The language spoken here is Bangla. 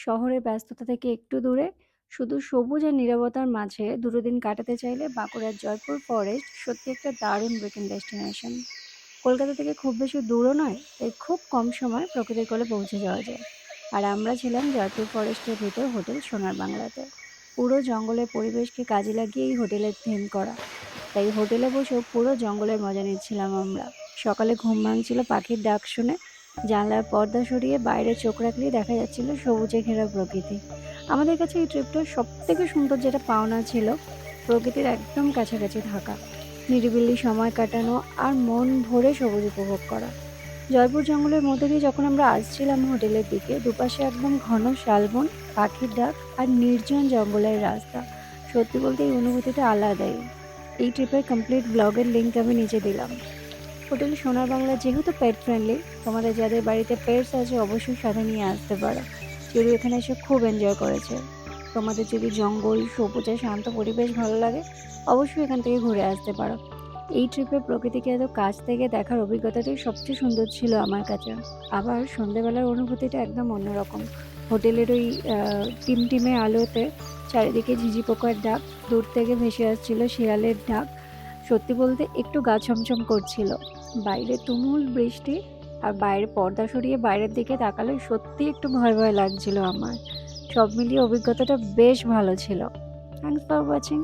শহরের ব্যস্ততা থেকে একটু দূরে, শুধু সবুজ আর নীরবতার মাঝে দুটো দিন কাটাতে চাইলে বাঁকুড়ার জয়পুর ফরেস্ট সত্যি একটা দারুণ উইকেন্ড ডেস্টিনেশন। কলকাতা থেকে খুব বেশি দূরও নয়, তাই খুব কম সময় প্রকৃতির কোলে পৌঁছে যাওয়া যায়। আর আমরা ছিলাম জয়পুর ফরেস্টের ভিতর হোটেল সোনার বাংলাতে। পুরো জঙ্গলের পরিবেশকে কাজে লাগিয়ে এই হোটেলের থিম করা, তাই হোটেলে বসেও পুরো জঙ্গলের মজা নিচ্ছিলাম আমরা। সকালে ঘুম ভাঙছিল পাখির ডাক শুনে। জানলার পর্দা সরিয়ে বাইরে চোখ রাখলেই দেখা যাচ্ছিল সবুজে ঘেরা প্রকৃতি। আমাদের কাছে এই ট্রিপটার সব থেকে সুন্দর যেটা পাওনা ছিল, প্রকৃতির একদম কাছাকাছি থাকা, নিরিবিলি সময় কাটানো আর মন ভরে সবুজ উপভোগ করা। জয়পুর জঙ্গলের মধ্যে দিয়ে যখন আমরা আসছিলাম হোটেলের দিকে, দুপাশে একদম ঘন শালবন, পাখির ডাক আর নির্জন জঙ্গলের রাস্তা। সত্যি বলতে এই অনুভূতিটা আলাদাই। এই ট্রিপের কমপ্লিট ব্লগের লিঙ্ক আমি নিচে দিলাম। হোটেল সোনার বাংলা যেহেতু পেট ফ্রেন্ডলি, তোমাদের যাদের বাড়িতে পেটস আছে অবশ্যই সাথে নিয়ে আসতে পারো। চিড়ু এখানে এসে খুব এনজয় করেছে। তোমাদের যদি জঙ্গল, সবুজ আর শান্ত পরিবেশ ভালো লাগে, অবশ্যই এখান থেকে ঘুরে আসতে পারো। এই ট্রিপে প্রকৃতিকে এত কাছ থেকে দেখার অভিজ্ঞতাটাই সবচেয়ে সুন্দর ছিল আমার কাছে। আবার সন্ধেবেলার অনুভূতিটা একদম অন্যরকম। হোটেলের ওই টিমটিমে আলোতে চারিদিকে ঝিঝি পোকার ডাক, দূর থেকে ভেসে আসছিল শিয়ালের ডাক। সত্যি বলতে একটু গা ছমছম করছিল। বাইরে তুমুল বৃষ্টি, আর বাইরে পর্দা সরিয়ে বাইরের দিকে তাকালে সত্যি একটু ভয় ভয় লাগছিল আমার। সব মিলিয়ে অভিজ্ঞতাটা বেশ ভালো ছিল। Thanks for watching.